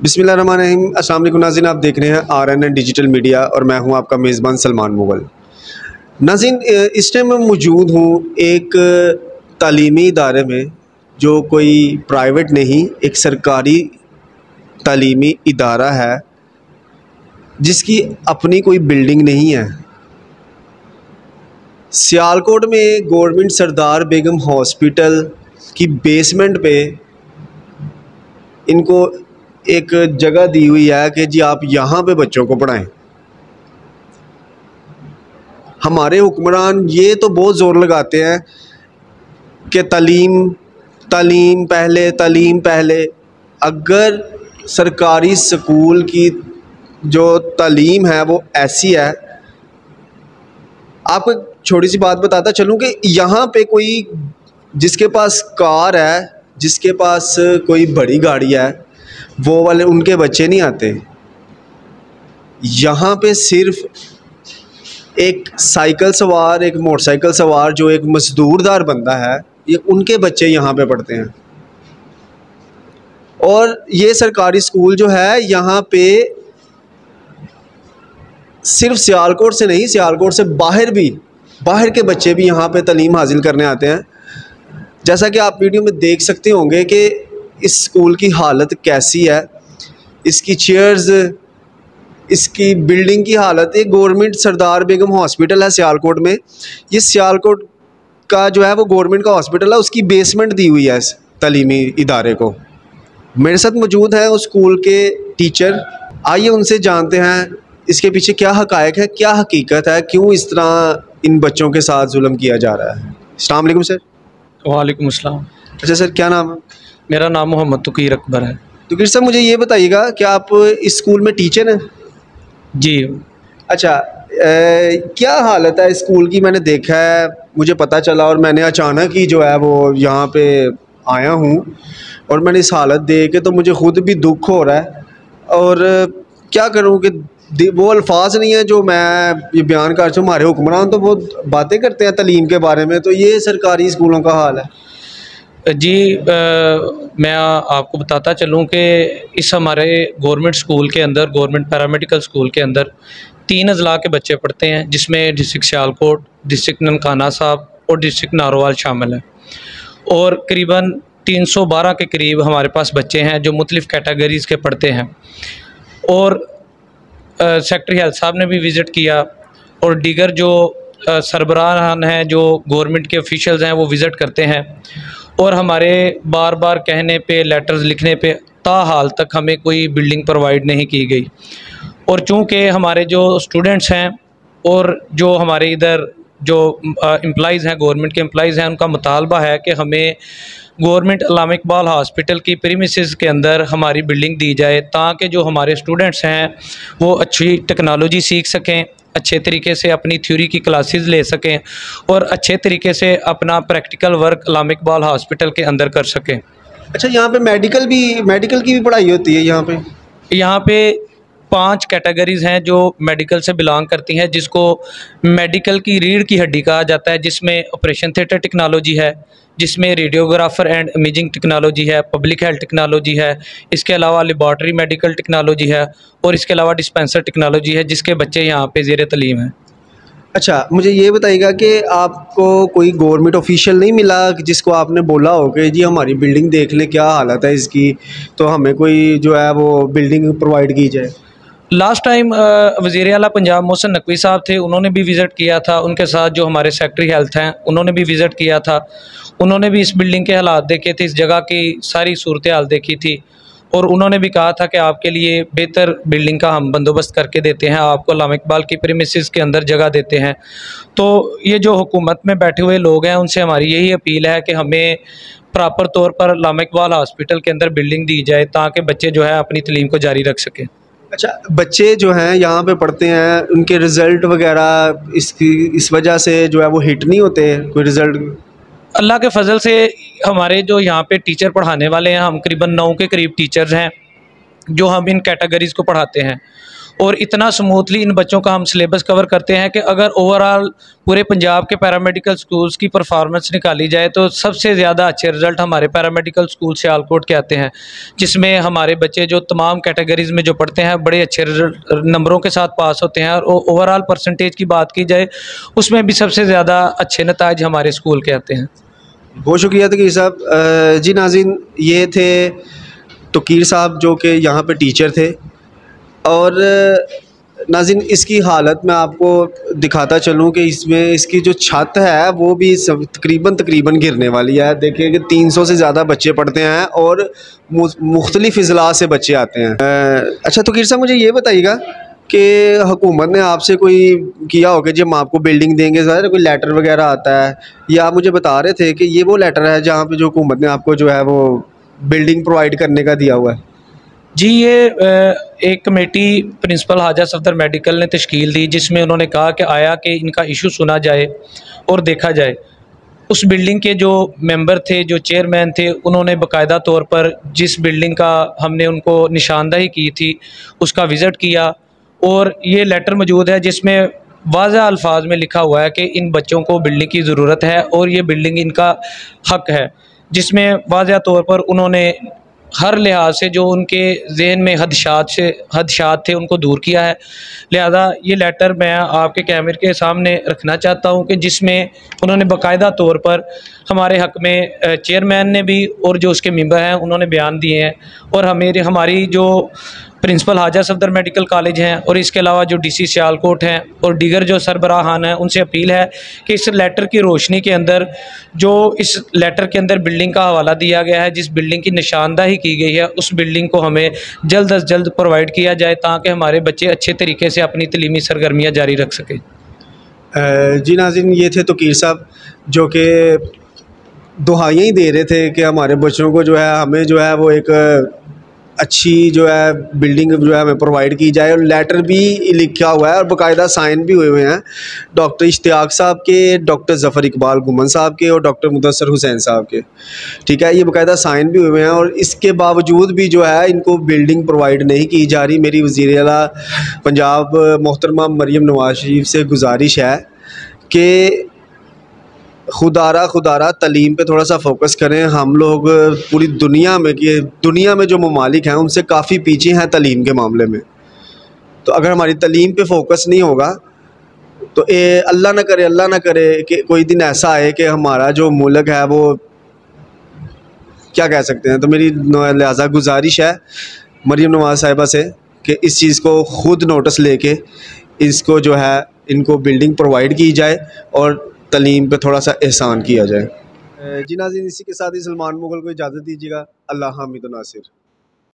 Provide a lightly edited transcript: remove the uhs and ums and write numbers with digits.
बिस्मिल्लाहिर्रहमानिर्रहीम। अस्सलाम वालेकुम नाज़रीन, आप देख रहे हैं RNN डिजिटल मीडिया और मैं हूं आपका मेज़बान सलमान मुग़ल। नाज़रीन, इस टाइम मैं मौजूद हूं एक तालीमी इदारे में, जो कोई प्राइवेट नहीं, एक सरकारी तालीमी इदारा है जिसकी अपनी कोई बिल्डिंग नहीं है। सियालकोट में गवर्नमेंट सरदार बेगम हॉस्पिटल की बेसमेंट पे इनको एक जगह दी हुई है कि जी आप यहाँ पे बच्चों को पढ़ाएं। हमारे हुक्मरान ये तो बहुत ज़ोर लगाते हैं कि तालीम तालीम पहले, तालीम पहले। अगर सरकारी स्कूल की जो तालीम है वो ऐसी है, आपको एक छोटी सी बात बताता चलूँ कि यहाँ पे कोई जिसके पास कार है, जिसके पास कोई बड़ी गाड़ी है, वो वाले उनके बच्चे नहीं आते। यहाँ पे सिर्फ एक साइकिल सवार, एक मोटरसाइकिल सवार जो एक मजदूरदार बंदा है, ये उनके बच्चे यहाँ पे पढ़ते हैं। और ये सरकारी स्कूल जो है यहाँ पे सिर्फ सियालकोट से नहीं, सियालकोट से बाहर के बच्चे भी यहाँ पे तालीम हासिल करने आते हैं। जैसा कि आप वीडियो में देख सकते होंगे कि इस स्कूल की हालत कैसी है, इसकी चेयर्स, इसकी बिल्डिंग की हालत। एक गवर्नमेंट सरदार बेगम हॉस्पिटल है सियालकोट में। ये सियालकोट का जो है वो गवर्नमेंट का हॉस्पिटल है, उसकी बेसमेंट दी हुई है इस तालीमी इदारे को। मेरे साथ मौजूद हैं उस स्कूल के टीचर। आइए उनसे जानते हैं इसके पीछे क्या हकायक है, क्या हकीकत है, क्यों इस तरह इन बच्चों के साथ जुल्म किया जा रहा है। अस्सलाम वालेकुम सर। वालेकुम अस्सलाम। अच्छा सर, क्या नाम है? मेरा नाम मोहम्मद तुकीर अकबर है। तुकीर सर, मुझे ये बताइएगा कि आप इस स्कूल में टीचर हैं? जी। अच्छा, क्या हालत है स्कूल की? मैंने देखा है, मुझे पता चला और मैंने अचानक ही जो है वो यहाँ पे आया हूँ और मैंने इस हालत देख के तो मुझे ख़ुद भी दुख हो रहा है। और क्या करूँ कि वो अल्फाज नहीं है जो मैं ये बयान कर सकूँ। हमारे हुक्मरान तो बहुत बातें करते हैं तालीम के बारे में, तो ये सरकारी स्कूलों का हाल है। जी, मैं आपको बताता चलूँ कि इस हमारे गवर्नमेंट स्कूल के अंदर, गवर्नमेंट पैरामेडिकल स्कूल के अंदर 3 अज़ला के बच्चे पढ़ते हैं, जिसमें डिस्ट्रिक्ट सियालकोट, डिस्ट्रिक्ट ननकाना साहब और डिस्ट्रिक्ट नारोवाल शामिल है। और करीबन 312 के करीब हमारे पास बच्चे हैं जो मुख्तलिफ़ कैटेगरीज़ के पढ़ते हैं। और सेक्रेटरी हेल्थ साहब ने भी विज़िट किया और दीगर जो सरबराहान हैं, जो गवर्नमेंट के ऑफिशियल्स हैं, वो विज़िट करते हैं। और हमारे बार बार कहने पे, लेटर्स लिखने पे ताहाल तक हमें कोई बिल्डिंग प्रोवाइड नहीं की गई। और चूँकि हमारे जो स्टूडेंट्स हैं और जो हमारे इधर जो एम्प्लॉइज़ हैं, गवर्नमेंट के एम्प्लॉइज़ हैं, उनका मुतालबा है कि हमें गवर्नमेंट अल्लामा इकबाल हॉस्पिटल की प्रीमिसेस के अंदर हमारी बिल्डिंग दी जाए, ताकि जो हमारे स्टूडेंट्स हैं वो अच्छी टेक्नोलॉजी सीख सकें, अच्छे तरीके से अपनी थ्योरी की क्लासेस ले सकें और अच्छे तरीके से अपना प्रैक्टिकल वर्क अल्लामा इकबाल हॉस्पिटल के अंदर कर सकें। अच्छा, यहाँ पे मेडिकल की भी पढ़ाई होती है? यहाँ पे 5 कैटेगरीज़ हैं जो मेडिकल से बिलोंग करती हैं, जिसको मेडिकल की रीढ़ की हड्डी कहा जाता है, जिसमें ऑपरेशन थिएटर टेक्नोलॉजी है, जिसमें रेडियोग्राफर एंड इमेजिंग टेक्नोलॉजी है, पब्लिक हेल्थ टेक्नोलॉजी है, इसके अलावा लेबॉर्ट्री मेडिकल टेक्नोलॉजी है और इसके अलावा डिस्पेंसर टेक्नोलॉजी है, जिसके बच्चे यहाँ पे ज़ेर तलीम हैं। अच्छा, मुझे ये बताइएगा कि आपको कोई गवर्नमेंट ऑफिशियल नहीं मिला जिसको आपने बोला हो कि जी हमारी बिल्डिंग देख लें, क्या हालत है इसकी, तो हमें कोई जो है वो बिल्डिंग प्रोवाइड की जाए? लास्ट टाइम वज़ीर आला पंजाब मोहसिन नकवी साहब थे, उन्होंने भी विज़िट किया था। उनके साथ जो हमारे सेक्रेटरी हेल्थ हैं, उन्होंने भी विज़िट किया था। उन्होंने भी इस बिल्डिंग के हालात देखे थे, इस जगह की सारी सूरत हाल देखी थी और उन्होंने भी कहा था कि आपके लिए बेहतर बिल्डिंग का हम बंदोबस्त करके देते हैं, आपको अल्लामा इकबाल की प्रीमिसेस के अंदर जगह देते हैं। तो ये जो हुकूमत में बैठे हुए लोग हैं, उनसे हमारी यही अपील है कि हमें प्रॉपर तौर पर अल्लामा इकबाल हॉस्पिटल के अंदर बिल्डिंग दी जाए, ताकि बच्चे जो है अपनी तालीम को जारी रख सकें। अच्छा, बच्चे जो हैं यहाँ पे पढ़ते हैं, उनके रिज़ल्ट वगैरह इस वजह से जो है वो हिट नहीं होते कोई रिज़ल्ट? अल्लाह के फजल से हमारे जो यहाँ पे टीचर पढ़ाने वाले हैं, हम करीबन 9 के करीब टीचर्स हैं जो हम इन कैटेगरीज़ को पढ़ाते हैं। और इतना स्मूथली इन बच्चों का हम सिलेबस कवर करते हैं कि अगर ओवरऑल पूरे पंजाब के पैरामेडिकल स्कूल्स की परफॉर्मेंस निकाली जाए तो सबसे ज़्यादा अच्छे रिज़ल्ट हमारे पैरामेडिकल स्कूल सियालकोट के आते हैं, जिसमें हमारे बच्चे जो तमाम कैटेगरीज़ में जो पढ़ते हैं बड़े अच्छे नंबरों के साथ पास होते हैं। और ओवरऑल परसेंटेज की बात की जाए उसमें भी सबसे ज़्यादा अच्छे नताइज हमारे स्कूल के आते हैं। बहुत शुक्रिया तकीर साहब। जी नाज़रीन, ये थे तकीर साहब जो कि यहाँ पे टीचर थे। और नाज़रीन, इसकी हालत मैं आपको दिखाता चलूँ कि इसमें इसकी जो छत है वो भी तकरीबन गिरने वाली है। देखिए कि 300 से ज़्यादा बच्चे पढ़ते हैं और मुख्तलिफ़ अज़ला से बच्चे आते हैं। अच्छा तकीर साहब, मुझे ये बताइएगा कि हुकूमत ने आपसे कोई किया हो कि जब हम आपको बिल्डिंग देंगे ज़रा कोई लेटर वगैरह आता है, या आप मुझे बता रहे थे कि ये वो लेटर है जहाँ पे जो हुकूमत ने आपको जो है वो बिल्डिंग प्रोवाइड करने का दिया हुआ है? जी, ये एक कमेटी प्रिंसिपल हाजा सफदर मेडिकल ने तश्कील दी, जिसमें उन्होंने कहा कि आया कि इनका इशू सुना जाए और देखा जाए। उस बिल्डिंग के जो मेंबर थे, जो चेयरमैन थे, उन्होंने बाकायदा तौर पर जिस बिल्डिंग का हमने उनको निशानदही की थी उसका विज़िट किया, और ये लेटर मौजूद है जिसमें वाज़ेह अल्फाज में लिखा हुआ है कि इन बच्चों को बिल्डिंग की ज़रूरत है और ये बिल्डिंग इनका हक़ है, जिसमें वाज़ेह तौर पर उन्होंने हर लिहाज से जो उनके जहन में खदशात थे उनको दूर किया है। लिहाजा ये लेटर मैं आपके कैमरे के सामने रखना चाहता हूँ कि जिसमें उन्होंने बाकायदा तौर पर हमारे हक़ में चेयरमैन ने भी और जो उसके मेंबर हैं उन्होंने बयान दिए हैं। और हमारी जो प्रिंसिपल हाजा सफदर मेडिकल कॉलेज हैं और इसके अलावा जो डीसी सियालकोट हैं और दीगर जो सरबराहान हैं, उनसे अपील है कि इस लेटर की रोशनी के अंदर जो इस लेटर के अंदर बिल्डिंग का हवाला दिया गया है, जिस बिल्डिंग की निशानदही की गई है, उस बिल्डिंग को हमें जल्द अज जल्द प्रोवाइड किया जाए ताकि हमारे बच्चे अच्छे तरीके से अपनी तलीमी सरगर्मियाँ जारी रख सकें। जी नाज़रीन, ये थे तकीर साहब जो कि दुहाइयाँ ही दे रहे थे कि हमारे बच्चों को जो है हमें जो है वो एक अच्छी जो है बिल्डिंग जो है हमें प्रोवाइड की जाए। और लेटर भी लिखा हुआ है और बाकायदा साइन भी हुए हुए हैं डॉक्टर इश्तियाक साहब के, डॉक्टर ज़फ़र इकबाल गुमन साहब के और डॉक्टर मुदस्सर हुसैन साहब के। ठीक है, ये बाकायदा साइन भी हुए हुए हैं। और इसके बावजूद भी जो है इनको बिल्डिंग प्रोवाइड नहीं की जा रही। मेरी वज़ीर आला पंजाब मोहतरमा मरीम नवाज़ शरीफ से गुजारिश है कि खुदारा तलीम पे थोड़ा सा फोकस करें। हम लोग पूरी दुनिया में जो ममालिक हैं उनसे काफ़ी पीछे हैं तलीम के मामले में। तो अगर हमारी तलीम पे फोकस नहीं होगा तो अल्लाह ना करे कि कोई दिन ऐसा आए कि हमारा जो मुल्क है वो क्या कह सकते हैं। तो मेरी लिहाजा गुजारिश है मरीम नवाज़ साहिबा से कि इस चीज़ को ख़ुद नोटिस लेके इसको जो है इनको बिल्डिंग प्रोवाइड की जाए और तलीम पे थोड़ा सा एहसान किया जाए। जी नाज़रीन, इसी के साथ ही सलमान मुग़ल को इजाज़त दीजिएगा। अल्लाह हामिद नासिर।